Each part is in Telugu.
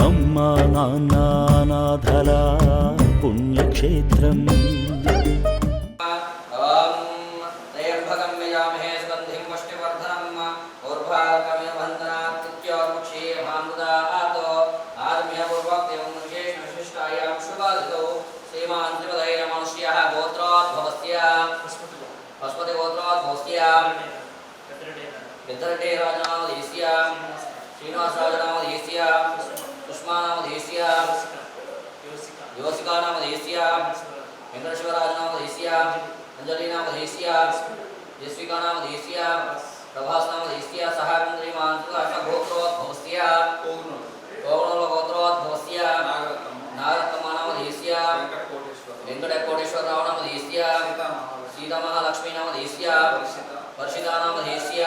అమ్మా నాన్న నాథల పుణ్యక్షేత్రం. योसिका नाम देशीय वेंकटेश्वराज नाम देशीय अंजलि नाम देशीय जस्विका नाम देशीय प्रभास नाम देशीय सहमंत्री गोत्रोद्भवस्य गोत्रोद्भवस्य नागरत्तम नाम देशीय वेंकटकोटेश्वर राव नाम देशीय सीता महालक्ष्मी नाम देशीय वर्षिता नाम देशीय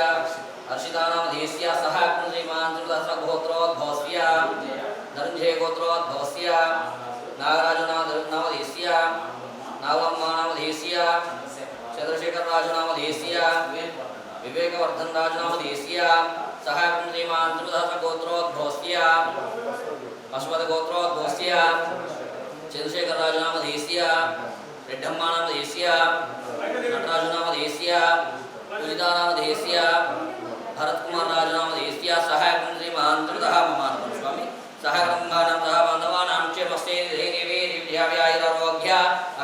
हर्षिता नाम देशीय सहमंत्री गोत्रोद्भवस्य धनंजय गोत्रोद्भवस्य नागराज नाम देशीय नागम्मा नाम देशीय चंद्रशेखर राज नाम देशीय विवेकवर्धन राज नाम देशीय सहमंत्री गोत्रोद्भवस्य अश्वथ गोत्रोद्भवस्य चंद्रशेखर राज नाम देशीय रेड्डम्मा नाम देशीय नटराज नाम देशीय पूजिता नाम देशीय भरत कुमार राज नाम देशीय सहमंत्री ममान स्वामी सहगंगानां सह बांधवानां च मस्ते देवी दिव्याव्यायुरारोग्य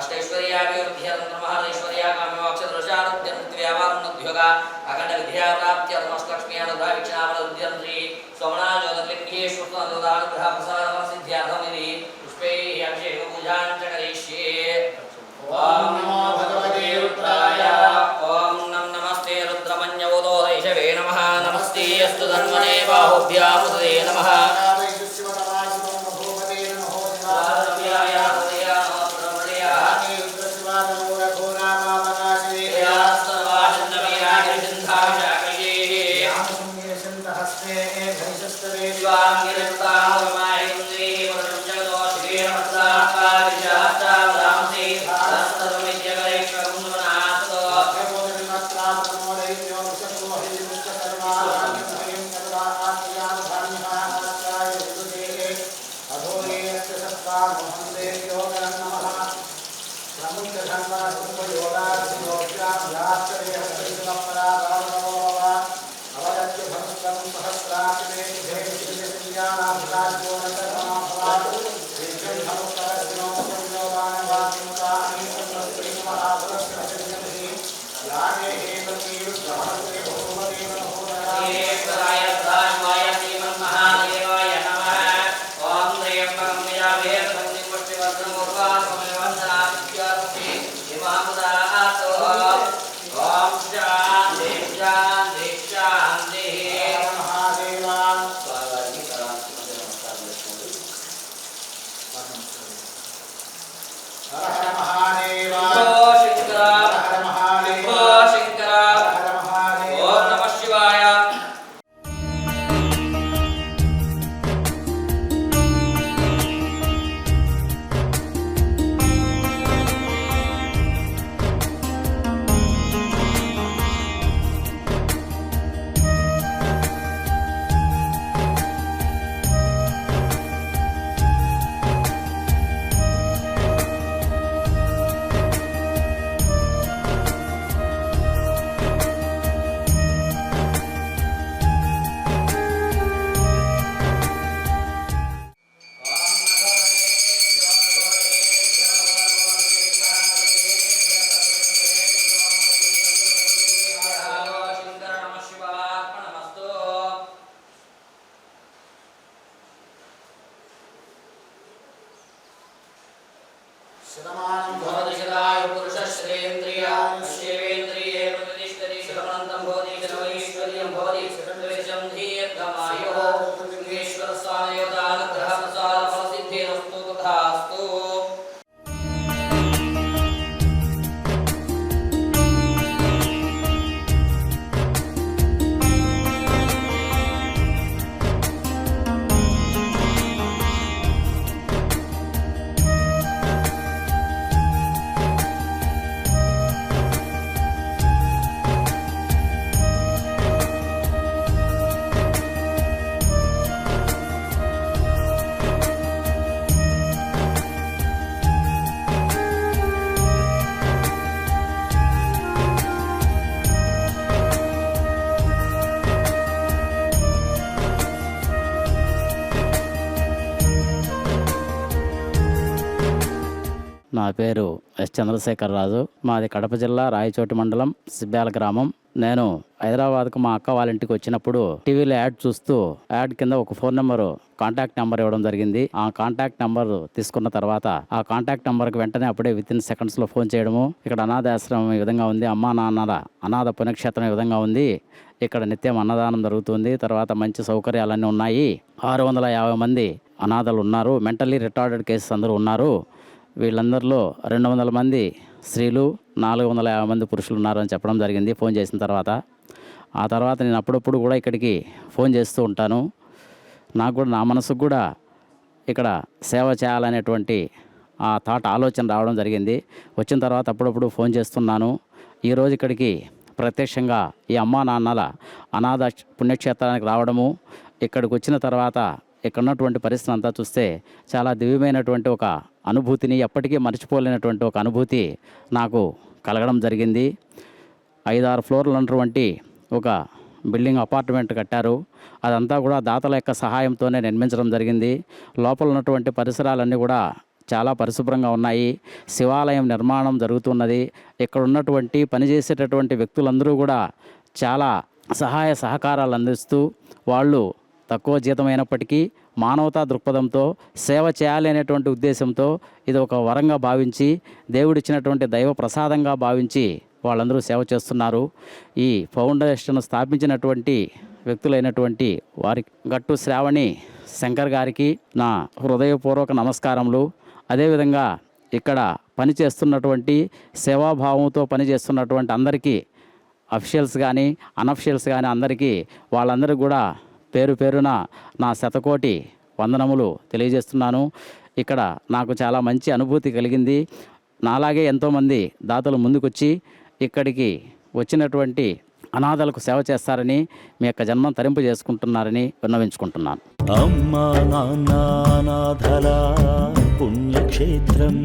अष्टैश्वर्याभिवृद्धिरन्तर्महादेश्वर्या काम्यवाक्षदृशारुद्यन्त्व्यावारुणद्योगा अखण्ड विद्याप्राप्त्यर्थमस्तलक्ष्मी अनुग्रहवीक्षणावरुद्यन्त्री सोमनाथज्योतिर्लिङ्गेश्वरनुदानुग्रहप्रसादसिद्ध्यार्थमिति पुष्पैः अभिषेकपूजां च करिष्ये। ॐ नमो भगवते रुद्राय ॐ नमस्ते रुद्रमन्यवोदोदैशवे नमः नमस्ते अस्तु धन्वने बाहुभ्यामुदये नमः నా పేరు ఎస్ చంద్రశేఖర్ రాజు. మాది కడప జిల్లా రాయచోటి మండలం సిబ్బ్యాల గ్రామం. నేను హైదరాబాద్కు మా అక్క వాళ్ళ ఇంటికి వచ్చినప్పుడు టీవీలో యాడ్ చూస్తూ యాడ్ కింద ఒక ఫోన్ నెంబరు కాంటాక్ట్ నెంబర్ ఇవ్వడం జరిగింది. ఆ కాంటాక్ట్ నెంబర్ తీసుకున్న తర్వాత ఆ కాంటాక్ట్ నెంబర్కి వెంటనే అప్పుడే వితిన్ సెకండ్స్లో ఫోన్ చేయడము, ఇక్కడ అనాథాశ్రమం ఈ విధంగా ఉంది, అమ్మా నాన్నల అనాథ పుణ్యక్షేత్రం ఈ విధంగా ఉంది, ఇక్కడ నిత్యం అన్నదానం జరుగుతుంది, తర్వాత మంచి సౌకర్యాలన్నీ ఉన్నాయి, 650 మంది అనాథలు ఉన్నారు, మెంటల్లీ రిటార్డెడ్ కేసెస్ అందరూ ఉన్నారు, వీళ్ళందరిలో 200 మంది స్త్రీలు, 450 మంది పురుషులు ఉన్నారని చెప్పడం జరిగింది ఫోన్ చేసిన తర్వాత. ఆ తర్వాత నేను అప్పుడప్పుడు కూడా ఇక్కడికి ఫోన్ చేస్తూ ఉంటాను. నాకు కూడా నా మనసుకు కూడా ఇక్కడ సేవ చేయాలనేటువంటి ఆ థాట్ ఆలోచన రావడం జరిగింది. వచ్చిన తర్వాత అప్పుడప్పుడు ఫోన్ చేస్తున్నాను. ఈరోజు ఇక్కడికి ప్రత్యక్షంగా ఈ అమ్మా నాన్నల అనాథ పుణ్యక్షేత్రానికి రావడము, ఇక్కడికి వచ్చిన తర్వాత ఇక్కడ ఉన్నటువంటి పరిస్థితి అంతా చూస్తే చాలా దివ్యమైనటువంటి ఒక అనుభూతిని, ఎప్పటికీ మర్చిపోలేనటువంటి ఒక అనుభూతి నాకు కలగడం జరిగింది. 5-6 ఫ్లోర్లు ఉన్నటువంటి ఒక బిల్డింగ్ అపార్ట్మెంట్ కట్టారు. అదంతా కూడా దాతల యొక్క సహాయంతోనే నిర్మించడం జరిగింది. లోపల ఉన్నటువంటి పరిసరాలన్నీ కూడా చాలా పరిశుభ్రంగా ఉన్నాయి. శివాలయం నిర్మాణం జరుగుతున్నది. ఇక్కడ ఉన్నటువంటి పనిచేసేటటువంటి వ్యక్తులందరూ కూడా చాలా సహాయ సహకారాలు అందిస్తూ, వాళ్ళు తక్కువ జీతమైనప్పటికీ మానవతా దృక్పథంతో సేవ చేయాలి అనేటువంటి ఉద్దేశంతో ఇది ఒక వరంగా భావించి, దేవుడిచ్చినటువంటి దైవ ప్రసాదంగా భావించి వాళ్ళందరూ సేవ చేస్తున్నారు. ఈ ఫౌండేషన్ స్థాపించినటువంటి వ్యక్తులైనటువంటి వారి గట్టు శ్రావణి శంకర్ గారికి నా హృదయపూర్వక నమస్కారములు. అదేవిధంగా ఇక్కడ పనిచేస్తున్నటువంటి సేవాభావంతో పనిచేస్తున్నటువంటి అందరికీ, అఫీషియల్స్ కానీ అనఫిషియల్స్ కానీ అందరికీ, వాళ్ళందరికీ కూడా పేరు పేరున నా శతకోటి వందనములు తెలియజేస్తున్నాను. ఇక్కడ నాకు చాలా మంచి అనుభూతి కలిగింది. నాలాగే ఎంతోమంది దాతలు ముందుకొచ్చి ఇక్కడికి వచ్చినటువంటి అనాథలకు సేవ చేస్తారని, మీ యొక్క జన్మం తరింపు చేసుకుంటున్నారని విన్నవించుకుంటున్నాను. అమ్మా నాన్న అనాథల పుణ్యక్షేత్రం